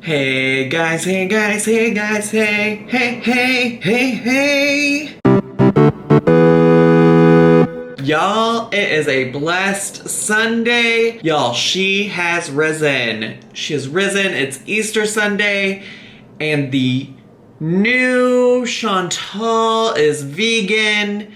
Hey guys, hey guys, hey guys, hey, hey, hey, hey, hey. Y'all, it is a blessed Sunday. Y'all, she has risen. She has risen. It's Easter Sunday, and the new Chantal is vegan.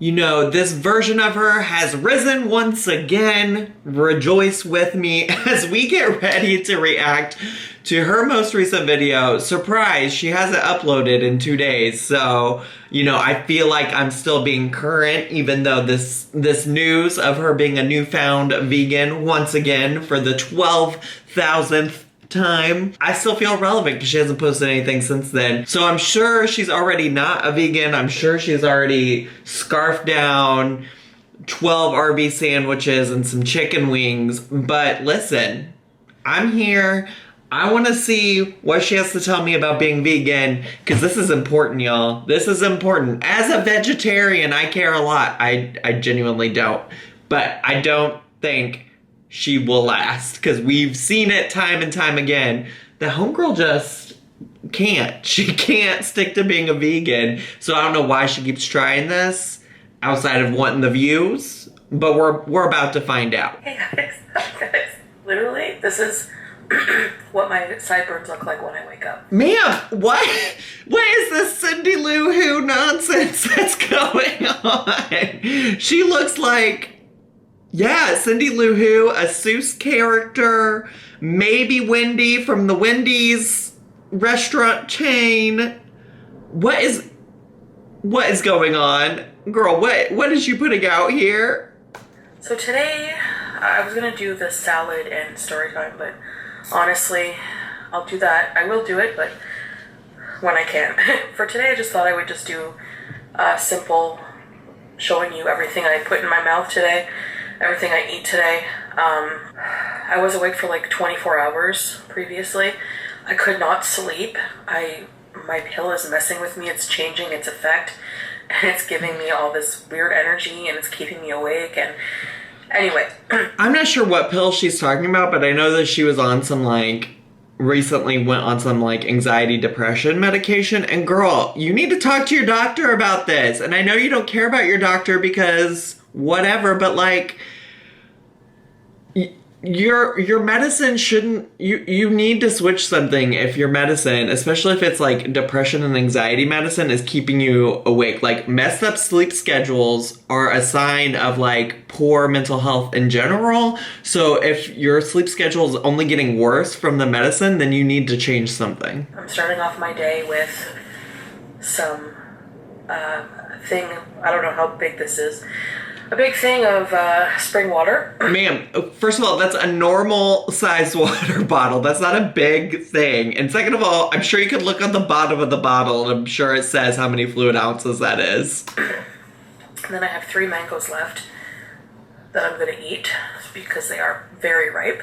You know, this version of her has risen once again. Rejoice with me as we get ready to react to her most recent video. Surprise, she hasn't uploaded in 2 days. So, you know, I feel like I'm still being current, even though this news of her being a newfound vegan once again for the 12,000th time, I still feel relevant because she hasn't posted anything since then. So I'm sure she's already not a vegan. I'm sure she's already scarfed down 12 RB sandwiches and some chicken wings. But listen, I'm here. I want to see what she has to tell me about being vegan, because this is important, y'all. This is important. As a vegetarian, I care a lot. I genuinely don't. But I don't think she will last, because we've seen it time and time again. The homegirl just can't. She can't stick to being a vegan. So I don't know why she keeps trying this outside of wanting the views, but we're about to find out. Hey guys, literally, this is what my sideburns look like when I wake up. Ma'am, what is this Cindy Lou Who nonsense that's going on? She looks like, yeah, Cindy Lou Who, a Seuss character, maybe Wendy from the Wendy's restaurant chain. What is going on? Girl, what is you putting out here? So today, I was gonna do the salad and story time, but honestly, I'll do that. I will do it, but when I can. For today, I just thought I would just do a simple showing you everything I put in my mouth today, everything I eat today. I was awake for like 24 hours previously. I could not sleep. My pill is messing with me. It's changing its effect, and it's giving me all this weird energy, and it's keeping me awake. And anyway, I'm not sure what pill she's talking about, but I know that she was on some, like, recently went on some, like, anxiety depression medication. And girl, you need to talk to your doctor about this. And I know you don't care about your doctor because whatever, but like, your medicine shouldn't, you need to switch something if your medicine, especially if it's like depression and anxiety medicine, is keeping you awake. Like, messed up sleep schedules are a sign of like poor mental health in general. So if your sleep schedule is only getting worse from the medicine, then you need to change something. I'm starting off my day with some thing, I don't know how big this is. A big thing of spring water. Ma'am, first of all, that's a normal sized water bottle. That's not a big thing. And second of all, I'm sure you could look on the bottom of the bottle and I'm sure it says how many fluid ounces that is. And then I have 3 mangoes left that I'm gonna eat because they are very ripe.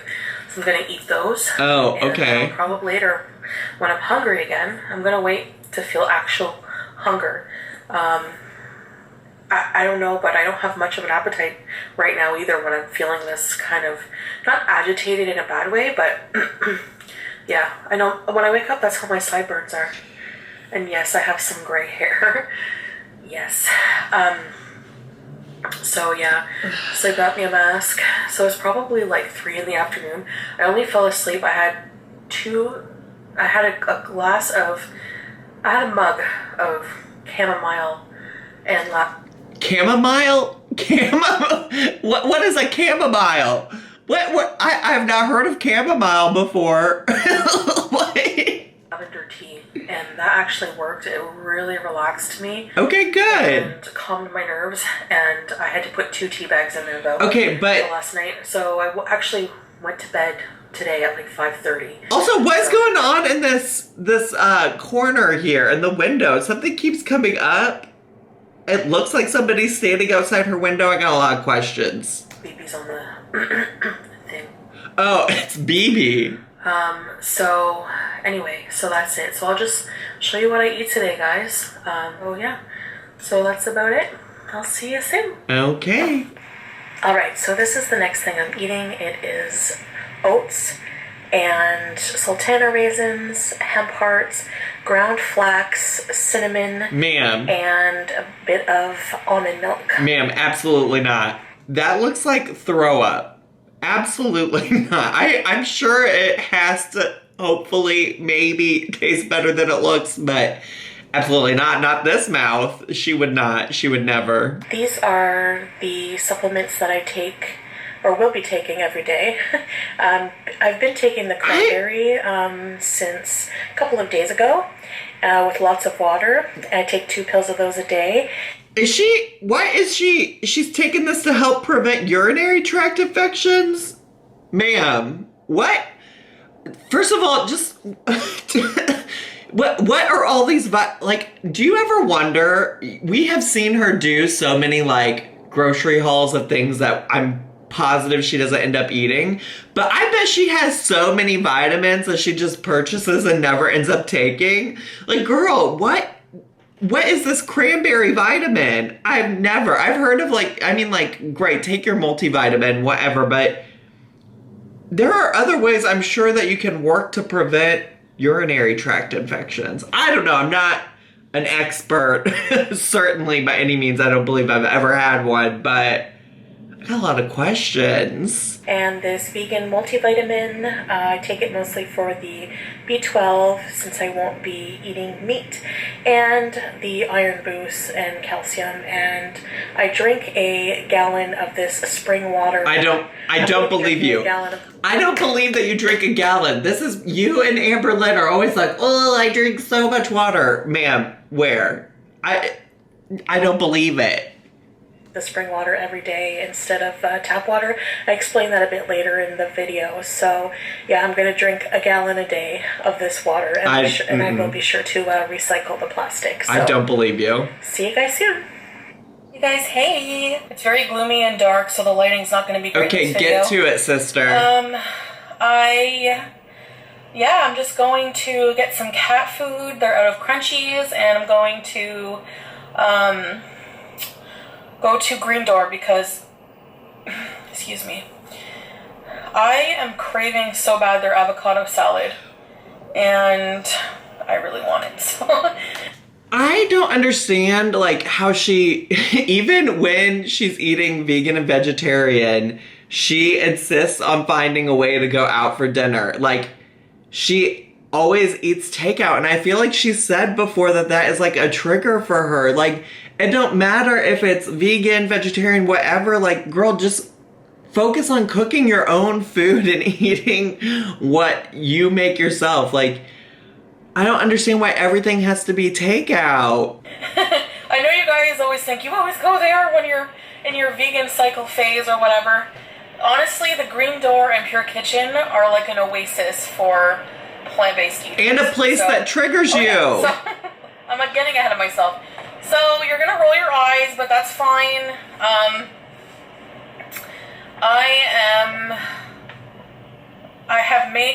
So I'm gonna eat those. Oh, okay. And probably later, when I'm hungry again, I'm gonna wait to feel actual hunger. I don't know, but I don't have much of an appetite right now either when I'm feeling this kind of, not agitated in a bad way, but yeah, I know when I wake up, that's how my sideburns are. And yes, I have some gray hair. Yes. So yeah, so I got me a mask. So it's probably like 3 in the afternoon. I only fell asleep. I had a mug of chamomile and Chamomile? What is a chamomile? What? I have not heard of chamomile before. What? lavender tea, and that actually worked. It really relaxed me. Okay, good. And calmed my nerves, and I had to put 2 tea bags in there though. Okay, but last night, so I actually went to bed today at like 5:30. Also, what's going on in this corner here in the window? Something keeps coming up. It looks like somebody's standing outside her window. I got a lot of questions. BB's on the thing. Oh, it's BB. So anyway, so that's it. So I'll just show you what I eat today, guys. Oh yeah. So that's about it. I'll see you soon. Okay. Alright, so this is the next thing I'm eating. It is oats and sultana raisins, hemp hearts, ground flax, cinnamon, Ma'am. and a bit of almond milk. Ma'am, absolutely not. That looks like throw up. Absolutely not. I'm sure it has to hopefully maybe taste better than it looks, but absolutely not. Not this mouth. She would not. She would never. These are the supplements that I take or will be taking every day. I've been taking the cranberry since a couple of days ago with lots of water. I take 2 pills of those a day. She's taking this to help prevent urinary tract infections? Ma'am, what? First of all, just, what are all these, do you ever wonder, we have seen her do so many, grocery hauls of things that I'm positive she doesn't end up eating, but I bet she has so many vitamins that she just purchases and never ends up taking. Girl, what is this cranberry vitamin? I've heard of great, take your multivitamin, whatever, but there are other ways I'm sure that you can work to prevent urinary tract infections. I don't know, I'm not an expert, certainly by any means. I don't believe I've ever had one, but I got a lot of questions. And this vegan multivitamin, I take it mostly for the B12 since I won't be eating meat, and the iron boost and calcium. And I drink a gallon of this spring water. I don't believe you. I don't believe that you drink a gallon. This is, you and Amber Lynn are always like, oh, I drink so much water. Ma'am, where? I don't believe it. The spring water every day instead of tap water. I explain that a bit later in the video. So yeah, I'm going to drink a gallon a day of this water, and I will be sure to recycle the plastic. So, I don't believe you. See you guys soon. You guys, hey! It's very gloomy and dark, so the lighting's not going to be great. Okay, get to it, sister. I'm just going to get some cat food. They're out of Crunchies, and I'm going to go to Green Door because, excuse me, I am craving so bad their avocado salad, and I really want it, so. I don't understand, how she, even when she's eating vegan and vegetarian, she insists on finding a way to go out for dinner. She always eats takeout, and I feel like she said before that is, a trigger for her. It don't matter if it's vegan, vegetarian, whatever. Girl, just focus on cooking your own food and eating what you make yourself. I don't understand why everything has to be takeout. I know you guys always think you always go there when you're in your vegan cycle phase or whatever. Honestly, the Green Door and Pure Kitchen are like an oasis for plant-based eaters. And a place that triggers you. Yeah, so, I'm not getting ahead of myself. So you're gonna roll your eyes, but that's fine.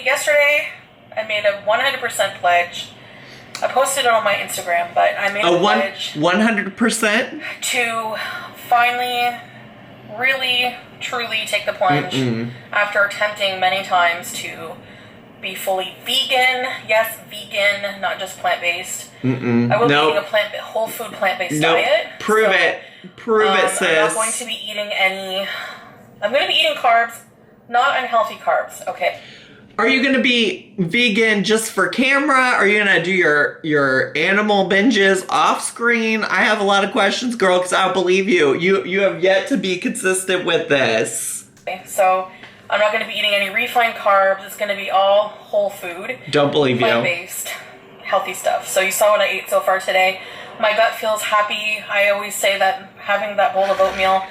Yesterday I made a 100% pledge. I posted it on my Instagram, but I made a pledge 100% to finally, really, truly take the plunge after attempting many times to be fully vegan. Yes, vegan, not just plant-based. I will be eating a whole food plant-based diet. Prove it, sis. I'm not going to be eating I'm going to be eating carbs, not unhealthy carbs, okay? Are you going to be vegan just for camera? Are you going to do your animal binges off screen? I have a lot of questions, girl, because I don't believe you. You have yet to be consistent with this. Okay, so I'm not going to be eating any refined carbs. It's going to be all whole food. Don't believe you. Plant-based, healthy stuff. So you saw what I ate so far today. My gut feels happy. I always say that having that bowl of oatmeal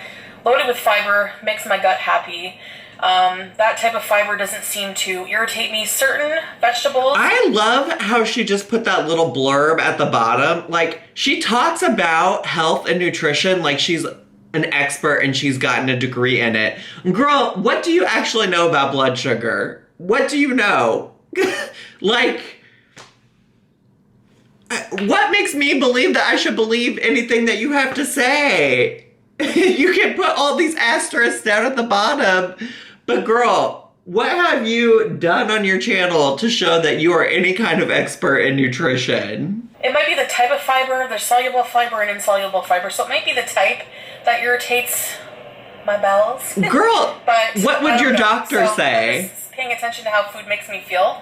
loaded with fiber makes my gut happy. That type of fiber doesn't seem to irritate me. Certain vegetables. I love how she just put that little blurb at the bottom. She talks about health and nutrition like she's an expert and she's gotten a degree in it. Girl, what do you actually know about blood sugar? What do you know? What makes me believe that I should believe anything that you have to say? You can put all these asterisks down at the bottom, but girl, what have you done on your channel to show that you are any kind of expert in nutrition? It might be the type of fiber. There's soluble fiber and insoluble fiber. So it might be the type that irritates my bowels. Girl, but what would your doctor say? I'm just paying attention to how food makes me feel,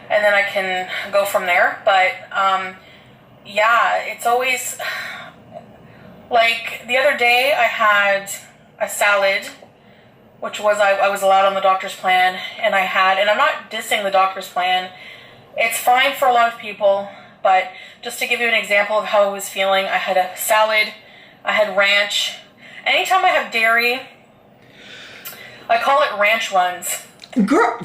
and then I can go from there. But yeah, it's always like the other day I had a salad, which was I was allowed on the doctor's plan, and I'm not dissing the doctor's plan. It's fine for a lot of people, but just to give you an example of how I was feeling, I had a salad, I had ranch. Anytime I have dairy, I call it ranch runs. Girl,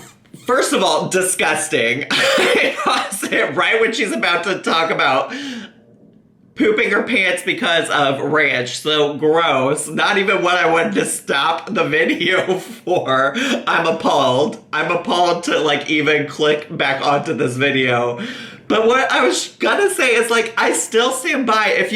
first of all, disgusting. I paused it right when she's about to talk about pooping her pants because of ranch. So gross. Not even what I wanted to stop the video for. I'm appalled. I'm appalled to like even click back onto this video. But what I was gonna say is like, I still stand by if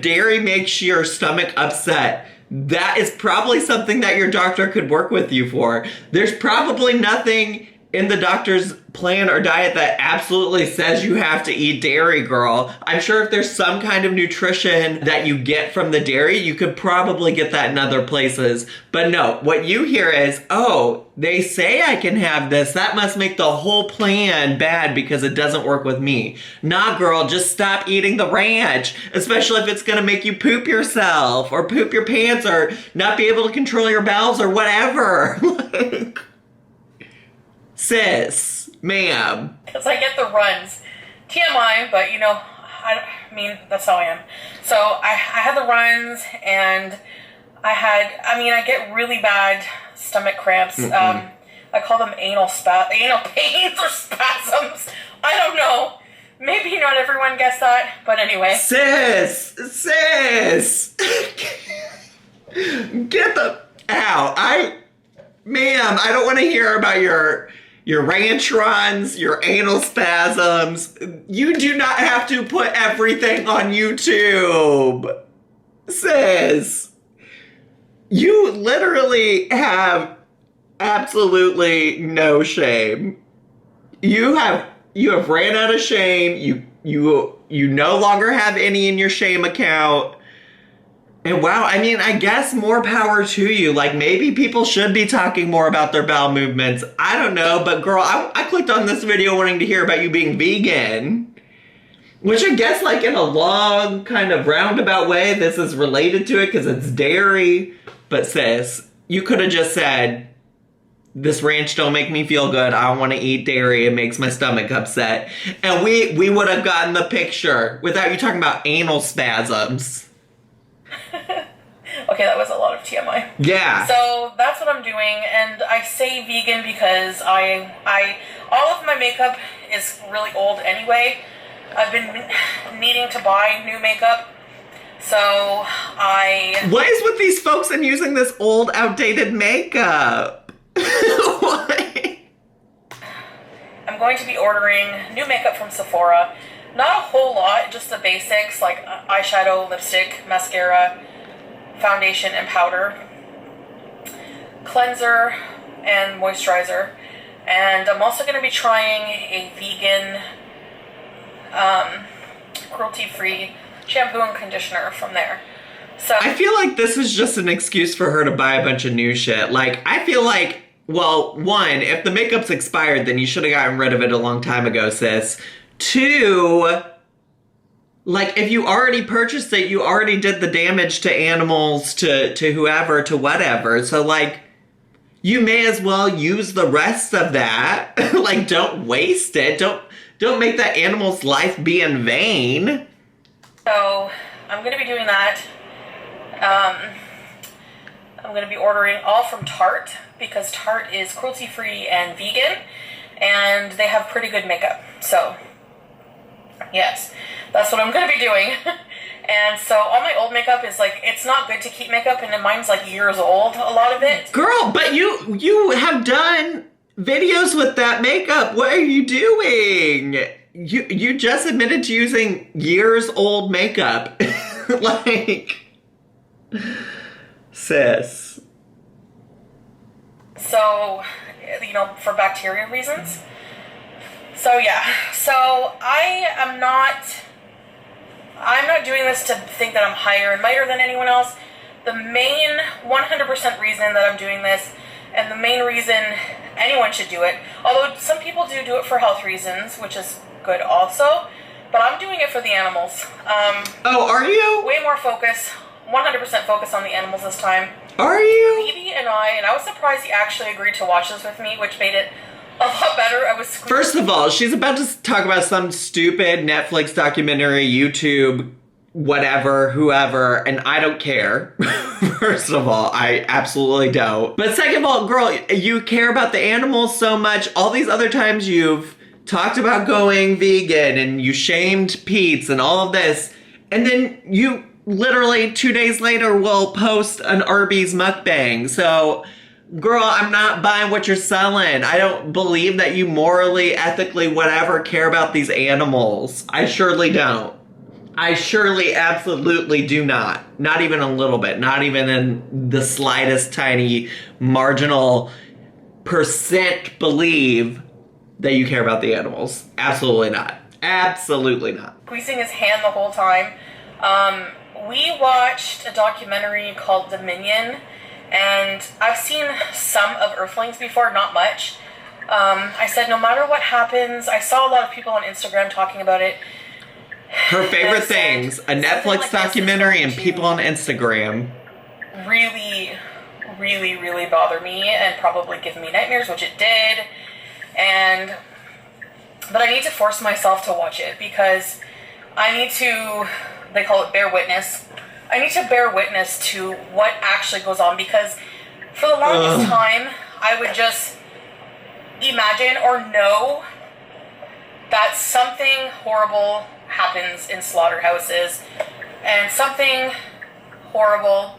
dairy makes your stomach upset, that is probably something that your doctor could work with you for. There's probably nothing in the doctor's plan or diet that absolutely says you have to eat dairy, girl. I'm sure if there's some kind of nutrition that you get from the dairy, you could probably get that in other places. But no, what you hear is, oh, they say I can have this. That must make the whole plan bad because it doesn't work with me. Nah, girl, just stop eating the ranch, especially if it's gonna make you poop yourself or poop your pants or not be able to control your bowels or whatever. Sis, ma'am. Because I get the runs. TMI, but you know, I mean, that's how I am. So I had the runs, and I get really bad stomach cramps. I call them anal pains or spasms. I don't know. Maybe not everyone gets that, but anyway. Sis! Get the... Ow, ma'am, I don't want to hear about your ranch runs, your anal spasms. You do not have to put everything on YouTube. Sis, you literally have absolutely no shame. You have ran out of shame. You no longer have any in your shame account. And wow, I mean, I guess more power to you. Like, maybe people should be talking more about their bowel movements. I don't know, but girl, I clicked on this video wanting to hear about you being vegan. Which I guess, like, in a long, kind of roundabout way, this is related to it because it's dairy. But sis, you could have just said, this ranch don't make me feel good. I don't want to eat dairy. It makes my stomach upset. And we would have gotten the picture without you talking about anal spasms. Okay, that was a lot of TMI. Yeah. So that's what I'm doing, and I say vegan because I all of my makeup is really old anyway. I've been needing to buy new makeup, so What is with these folks and using this old, outdated makeup? What? I'm going to be ordering new makeup from Sephora. Not a whole lot, just the basics like eyeshadow, lipstick, mascara, foundation, and powder, cleanser, and moisturizer. And I'm also going to be trying a vegan, cruelty-free shampoo and conditioner from there. So I feel like this is just an excuse for her to buy a bunch of new shit. Like, I feel like, well, one, if the makeup's expired, then you should have gotten rid of it a long time ago, sis. Two, like, if you already purchased it, you already did the damage to animals, to whoever, to whatever. So, like, you may as well use the rest of that. Like, don't waste it. Don't make that animal's life be in vain. So I'm going to be doing that. I'm going to be ordering all from Tarte because Tarte is cruelty-free and vegan, and they have pretty good makeup. So yes, that's what I'm going to be doing. And so all my old makeup is like, it's not good to keep makeup, and mine's like years old, a lot of it. Girl, but you have done videos with that makeup. What are you doing? You just admitted to using years old makeup. Like, sis. So, for bacteria reasons. So yeah, I'm not doing this to think that I'm higher and mightier than anyone else. The main 100% reason that I'm doing this, and the main reason anyone should do it, although some people do it for health reasons, which is good also, but I'm doing it for the animals. Oh, are you? Way more focus, 100% focus on the animals this time. Are you? Phoebe and I was surprised he actually agreed to watch this with me, which made it a lot better. First of all, she's about to talk about some stupid Netflix documentary, YouTube, whatever, whoever, and I don't care. First of all, I absolutely don't. But second of all, girl, you care about the animals so much. All these other times you've talked about going vegan and you shamed Pete's and all of this, and then you literally 2 days later will post an Arby's mukbang. So, girl, I'm not buying what you're selling. I don't believe that you morally, ethically, whatever, care about these animals. I surely don't. I surely absolutely do not. Not even a little bit. Not even in the slightest tiny marginal percent believe that you care about the animals. Absolutely not. Absolutely not. Squeezing his hand the whole time. We watched a documentary called Dominion, and I've seen some of Earthlings before, not much. I said no matter what happens, I saw a lot of people on Instagram talking about it. Her favorite things, a Netflix like documentary and people on Instagram. Really, really, really bother me and probably give me nightmares, which it did. But I need to force myself to watch it because I need to, they call it bear witness. I need to bear witness to what actually goes on because for the longest time, I would just imagine or know that something horrible happens in slaughterhouses and something horrible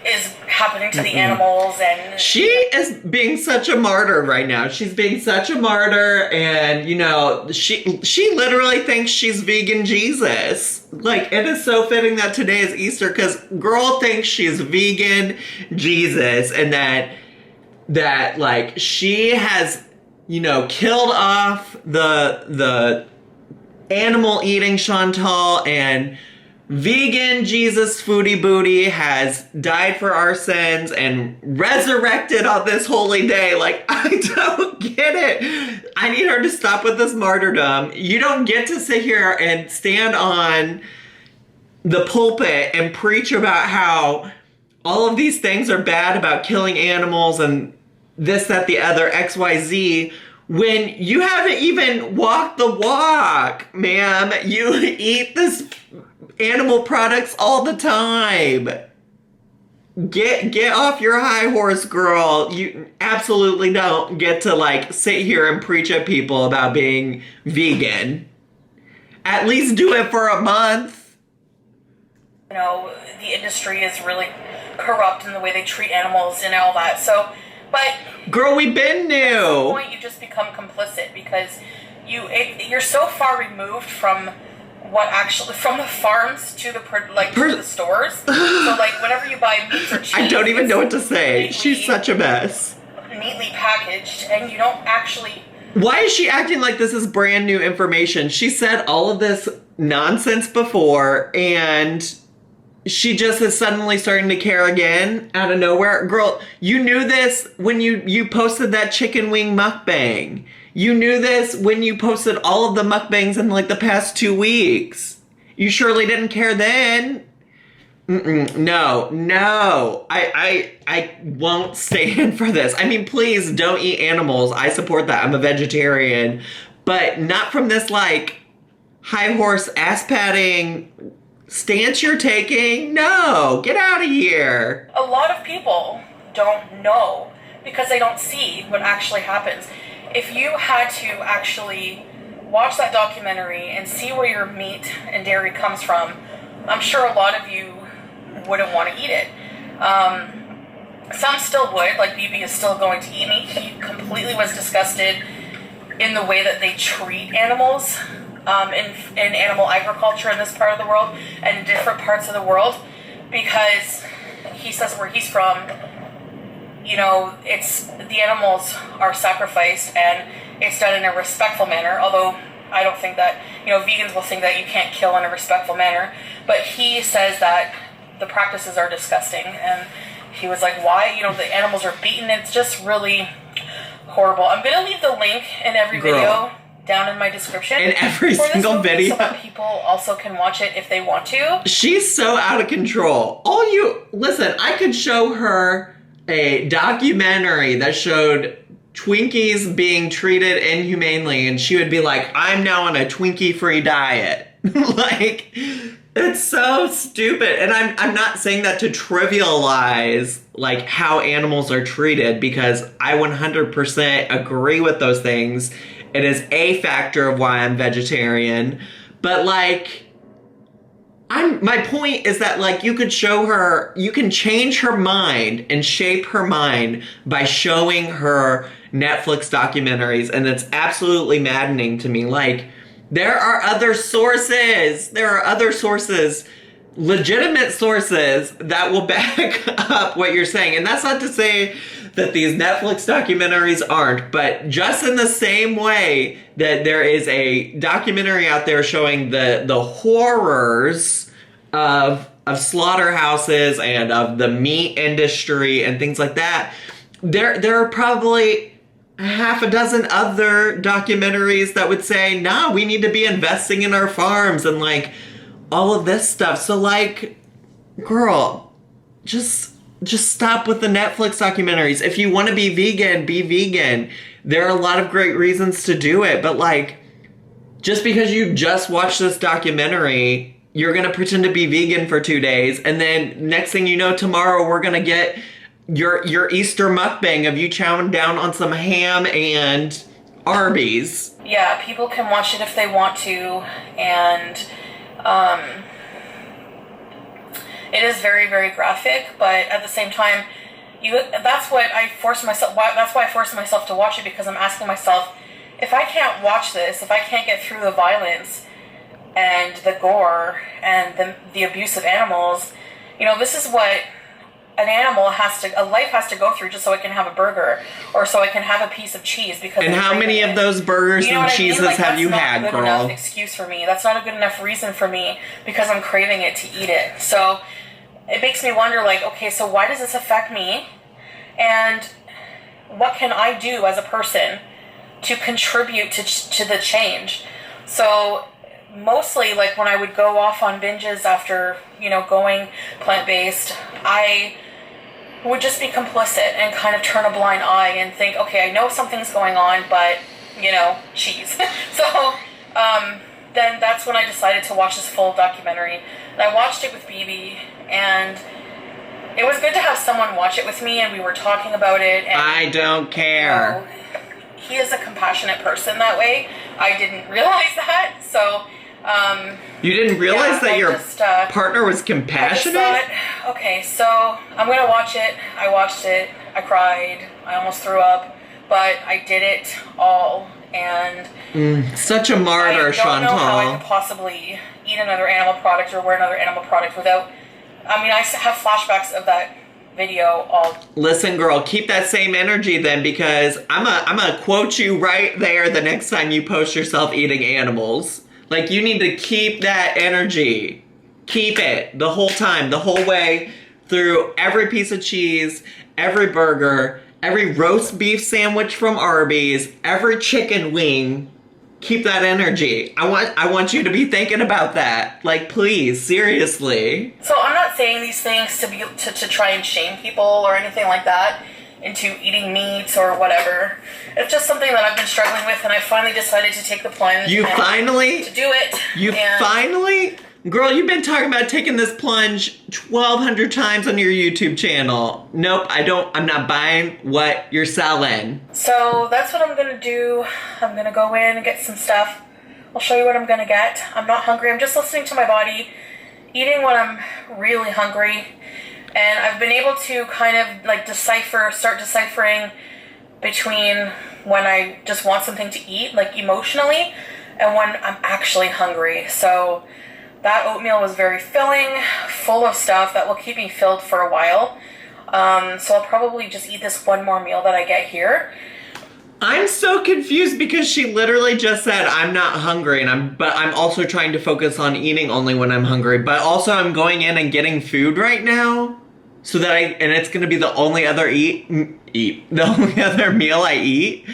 is happening to the animals. And she is being such a martyr right now. She's being such a martyr, and she literally thinks she's vegan Jesus. Like, it is so fitting that today is Easter because girl thinks she's vegan Jesus, and that like she has killed off the animal eating Chantal, and vegan Jesus Foodie Booty has died for our sins and resurrected on this holy day. Like, I don't get it. I need her to stop with this martyrdom. You don't get to sit here and stand on the pulpit and preach about how all of these things are bad about killing animals and this, that, the other, XYZ, when you haven't even walked the walk, ma'am. You eat this animal products all the time. Get off your high horse, girl. You absolutely don't get to sit here and preach at people about being vegan. At least do it for a month. The industry is really corrupt in the way they treat animals and all that. So, but girl, we've been new. At some point, you just become complicit because you're so far removed from from the farms to to the stores. So whenever you buy meat or cheese, I don't even know what to say. She's such a mess. Neatly packaged, and you don't actually. Why is she acting like this is brand new information? She said all of this nonsense before, and she just is suddenly starting to care again out of nowhere. Girl, you knew this when you posted that chicken wing mukbang. You knew this when you posted all of the mukbangs in the past 2 weeks. You surely didn't care then. No. I won't stand for this. I mean, please don't eat animals. I support that. I'm a vegetarian. But not from this high horse ass patting stance you're taking. No, get out of here. A lot of people don't know because they don't see what actually happens. If you had to actually watch that documentary and see where your meat and dairy comes from, I'm sure a lot of you wouldn't want to eat it. Some still would, BB is still going to eat meat. He completely was disgusted in the way that they treat animals in animal agriculture in this part of the world and in different parts of the world, because he says where he's from, you know, it's the animals are sacrificed and it's done in a respectful manner, although I don't think that, you know, vegans will think that you can't kill in a respectful manner, but he says that the practices are disgusting, and he was like, why? You know, the animals are beaten. It's just really horrible. I'm going to leave the link in every video down in my description. In every single video. So that people also can watch it if they want to. She's so out of control. Listen, I could show her a documentary that showed Twinkies being treated inhumanely, and she would be like, I'm now on a Twinkie-free diet. Like, it's so stupid. And I'm not saying that to trivialize, like, how animals are treated, because I 100% agree with those things. It is a factor of why I'm vegetarian. But, like, my point is that, like, you can change her mind and shape her mind by showing her Netflix documentaries, and it's absolutely maddening to me. Like, there are other sources, legitimate sources that will back up what you're saying. And that's not to say that these Netflix documentaries aren't, but just in the same way that there is a documentary out there showing the horrors of slaughterhouses and of the meat industry and things like that, there are probably half a dozen other documentaries that would say, nah, we need to be investing in our farms and, like, all of this stuff. So, like, girl, just stop with the Netflix documentaries. If you want to be vegan, be vegan. There are a lot of great reasons to do it, but, like, just because you just watched this documentary, you're going to pretend to be vegan for 2 days, and then next thing you know, tomorrow we're going to get your Easter mukbang of you chowing down on some ham and Arby's. Yeah, people can watch it if they want to, and it is very, very graphic, but at the same time, that's why I force myself to watch it, because I'm asking myself, if I can't watch this, if I can't get through the violence and the gore and the abuse of animals, you know, this is what a life has to go through just so I can have a burger or so I can have a piece of cheese. Because and how many of those burgers and cheeses have you had, girl? That's not a good enough excuse for me. That's not a good enough reason for me, because I'm craving it to eat it. So it makes me wonder, like, okay, so why does this affect me? And what can I do as a person to contribute to the change? So mostly, like, when I would go off on binges after, you know, going plant-based, I would just be complicit and kind of turn a blind eye and think, okay, I know something's going on, but, you know, cheese. So then that's when I decided to watch this full documentary. And I watched it with BB, and it was good to have someone watch it with me, and we were talking about it. And, I don't care. You know, he is a compassionate person that way. I didn't realize that, so you didn't realize that your partner was compassionate? I just thought, okay, so I'm going to watch it. I watched it. I cried. I almost threw up. But I did it all. And such a martyr, Chantal. I don't know how I could possibly eat another animal product or wear another animal product without... I mean, I have flashbacks of that video all... Listen, girl, keep that same energy then, because I'm gonna quote you right there the next time you post yourself eating animals. Like, you need to keep that energy. Keep it the whole time, the whole way through every piece of cheese, every burger, every roast beef sandwich from Arby's, every chicken wing. Keep that energy. I want you to be thinking about that. Like, please, seriously. So I'm not saying these things to try and shame people or anything like that into eating meat or whatever. It's just something that I've been struggling with, and I finally decided to take the plunge. To do it. Finally? Girl, you've been talking about taking this plunge 1,200 times on your YouTube channel. Nope, I'm not buying what you're selling. So that's what I'm gonna do. I'm gonna go in and get some stuff. I'll show you what I'm gonna get. I'm not hungry, I'm just listening to my body, eating when I'm really hungry. And I've been able to kind of like start deciphering between when I just want something to eat, like emotionally, and when I'm actually hungry. So that oatmeal was very filling, full of stuff that will keep me filled for a while. So I'll probably just eat this one more meal that I get here. I'm so confused because she literally just said I'm not hungry but I'm also trying to focus on eating only when I'm hungry. But also I'm going in and getting food right now so that and it's gonna be the only other the only other meal I eat.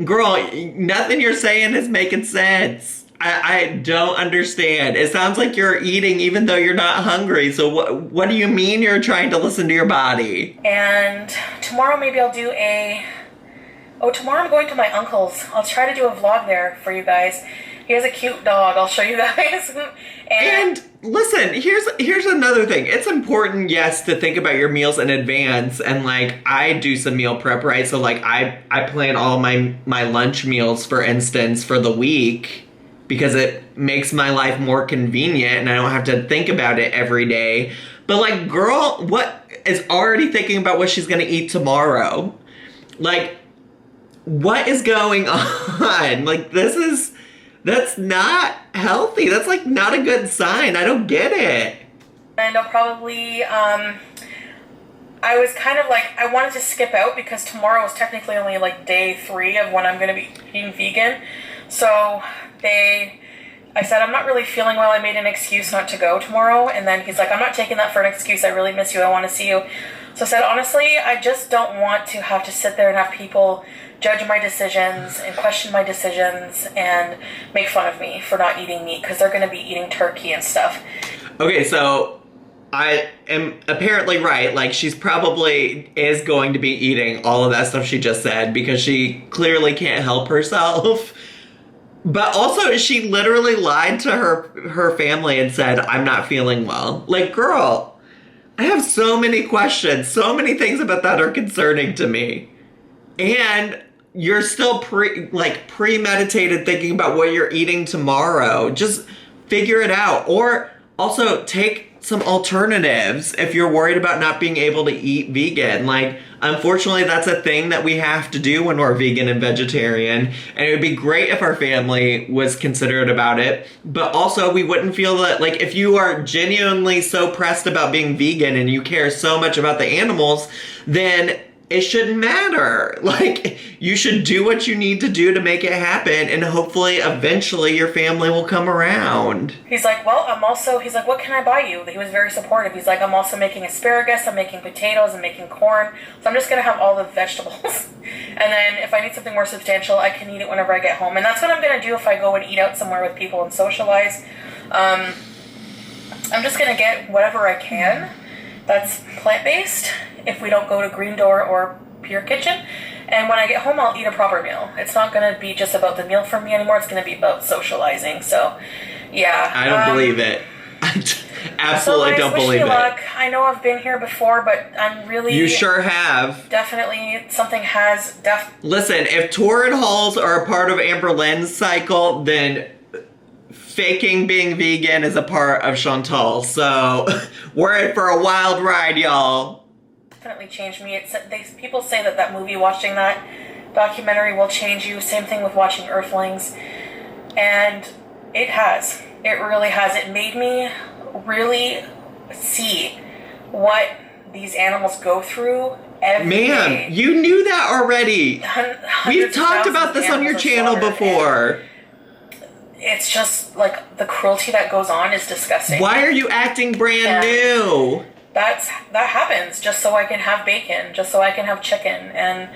Girl, nothing you're saying is making sense. I don't understand. It sounds like you're eating even though you're not hungry. So what do you mean you're trying to listen to your body? And tomorrow maybe I'll do tomorrow I'm going to my uncle's. I'll try to do a vlog there for you guys. He has a cute dog. I'll show you guys. And listen, here's another thing. It's important, yes, to think about your meals in advance. And like, I do some meal prep, right? So like, I plan all my lunch meals, for instance, for the week, because it makes my life more convenient and I don't have to think about it every day. But like, girl, what is already thinking about what she's gonna eat tomorrow? Like, what is going on? Like, that's not healthy. That's like not a good sign. I don't get it. And I'll probably, I was kind of like, I wanted to skip out because tomorrow is technically only like day 3 of when I'm going to be eating vegan. So I said, I'm not really feeling well. I made an excuse not to go tomorrow. And then he's like, I'm not taking that for an excuse. I really miss you. I want to see you. So I said, honestly, I just don't want to have to sit there and have people judge my decisions and question my decisions and make fun of me for not eating meat because they're going to be eating turkey and stuff. Okay, so I am apparently right. Like, she's probably is going to be eating all of that stuff she just said because she clearly can't help herself. But also, she literally lied to her family and said, I'm not feeling well. Like, girl, I have so many questions. So many things about that are concerning to me. And you're still premeditated thinking about what you're eating tomorrow. Just figure it out. Or also take some alternatives if you're worried about not being able to eat vegan. Like, unfortunately, that's a thing that we have to do when we're vegan and vegetarian. And it would be great if our family was considerate about it. But also, we wouldn't feel that, like, if you are genuinely so pressed about being vegan and you care so much about the animals, then it shouldn't matter. Like, you should do what you need to do to make it happen, and hopefully, eventually, your family will come around. He's like, well, he's like, what can I buy you? He was very supportive. He's like, I'm also making asparagus, I'm making potatoes, I'm making corn, so I'm just going to have all the vegetables. And then if I need something more substantial, I can eat it whenever I get home. And that's what I'm going to do if I go and eat out somewhere with people and socialize. I'm just going to get whatever I can that's plant-based if we don't go to Green Door or Pure Kitchen. And when I get home, I'll eat a proper meal. It's not going to be just about the meal for me anymore. It's going to be about socializing. So, yeah. I don't believe it. I absolutely don't believe it. Luck. I know I've been here before, but I'm really... You sure have. Definitely, something has... Listen, if torrid halls are a part of Amber Lynn's cycle, then faking being vegan is a part of Chantal. So, we're in for a wild ride, y'all. Definitely changed me. People say that movie, watching that documentary will change you. Same thing with watching Earthlings. And it has. It really has. It made me really see what these animals go through every day. Ma'am, you knew that already. We've talked about this on your channel before. It's just, like, the cruelty that goes on is disgusting. Why are you acting brand new? That happens just so I can have bacon, just so I can have chicken, and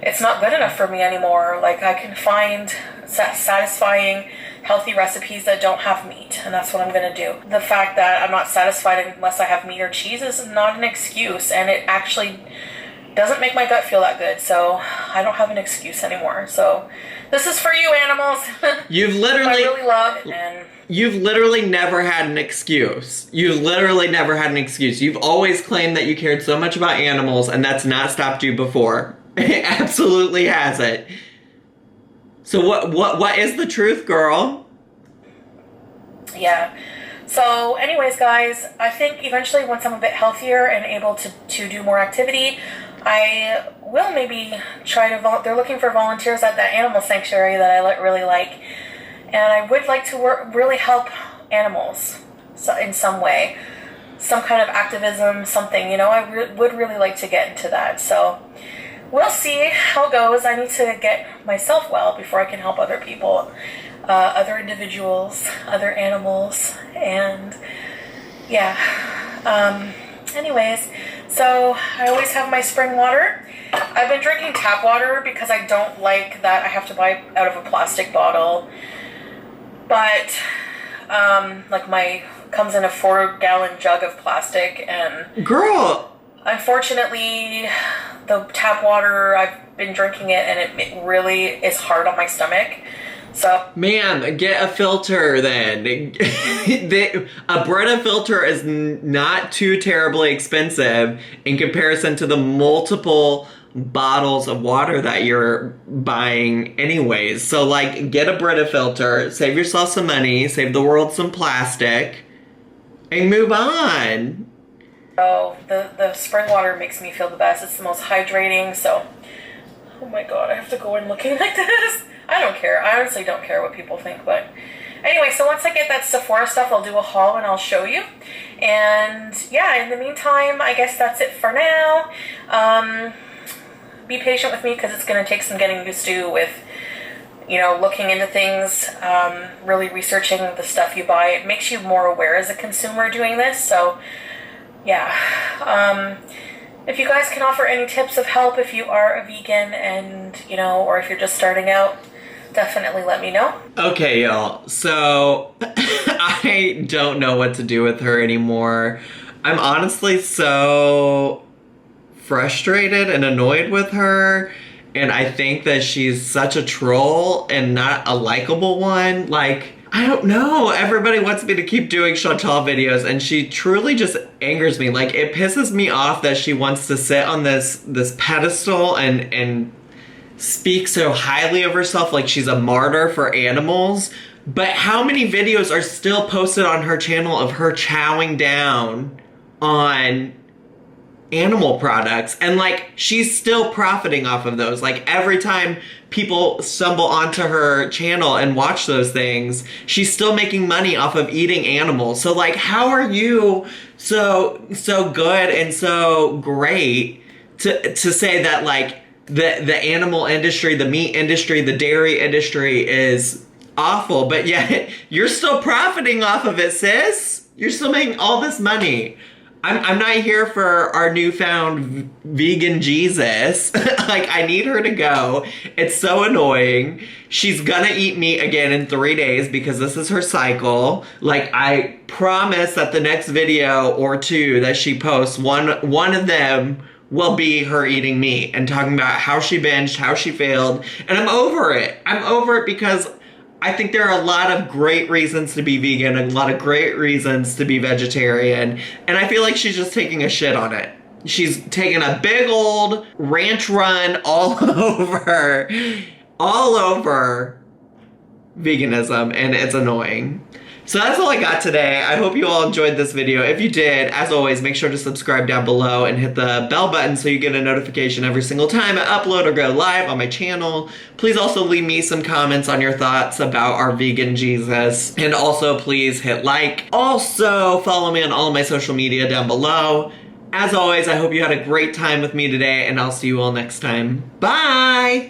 it's not good enough for me anymore. Like, I can find satisfying, healthy recipes that don't have meat, and that's what I'm gonna do. The fact that I'm not satisfied unless I have meat or cheese is not an excuse, and it actually doesn't make my gut feel that good, so I don't have an excuse anymore. So this is for you, animals. You've literally... I really love, and... You've literally never had an excuse. You've literally never had an excuse. You've always claimed that you cared so much about animals, and that's not stopped you before. It absolutely hasn't. So what is the truth, girl? Yeah. So anyways, guys, I think eventually once I'm a bit healthier and able to do more activity, I will maybe try to... They're looking for volunteers at that animal sanctuary that I really like. And I would like to really help animals. in some way, some kind of activism, something, I would really like to get into that. So we'll see how it goes. I need to get myself well before I can help other people, other individuals, other animals, and yeah. Anyways, so I always have my spring water. I've been drinking tap water because I don't like that I have to buy out of a plastic bottle. But, comes in a 4-gallon jug of plastic, and Girl! Unfortunately, the tap water, I've been drinking it, and it really is hard on my stomach. So, Man, get a filter then. A Brita filter is not too terribly expensive in comparison to the multiple bottles of water that you're buying anyways. So, like, get a Brita filter, save yourself some money, save the world some plastic, and move on. So the spring water makes me feel the best. It's the most hydrating, so... Oh my god, I have to go in looking like this. I don't care. I honestly don't care what people think, but... Anyway, so once I get that Sephora stuff, I'll do a haul and I'll show you. And yeah, in the meantime, I guess that's it for now. Be patient with me because it's going to take some getting used to with, looking into things, really researching the stuff you buy. It makes you more aware as a consumer doing this, so yeah. If you guys can offer any tips of help if you are a vegan and, or if you're just starting out, definitely let me know. Okay, y'all. So, I don't know what to do with her anymore. I'm honestly so frustrated and annoyed with her. And I think that she's such a troll and not a likable one. Like, I don't know. Everybody wants me to keep doing Chantal videos, and she truly just angers me. Like, it pisses me off that she wants to sit on this pedestal and speak so highly of herself like she's a martyr for animals. But how many videos are still posted on her channel of her chowing down on animal products? And like, she's still profiting off of those. Like, every time people stumble onto her channel and watch those things, she's still making money off of eating animals. So like, how are you so good and so great to say that like the animal industry, the meat industry, the dairy industry is awful, but yet you're still profiting off of it, sis? You're still making all this money. I'm not here for our newfound vegan Jesus. Like, I need her to go. It's so annoying. She's gonna eat meat again in 3 days because this is her cycle. Like, I promise that the next video or two that she posts, one of them will be her eating meat and talking about how she binged, how she failed. And I'm over it. I'm over it because I think there are a lot of great reasons to be vegan and a lot of great reasons to be vegetarian. And I feel like she's just taking a shit on it. She's taking a big old ranch run all over veganism, and it's annoying. So that's all I got today. I hope you all enjoyed this video. If you did, as always, make sure to subscribe down below and hit the bell button so you get a notification every single time I upload or go live on my channel. Please also leave me some comments on your thoughts about our vegan Jesus. And also, please hit like. Also, follow me on all of my social media down below. As always, I hope you had a great time with me today, and I'll see you all next time. Bye!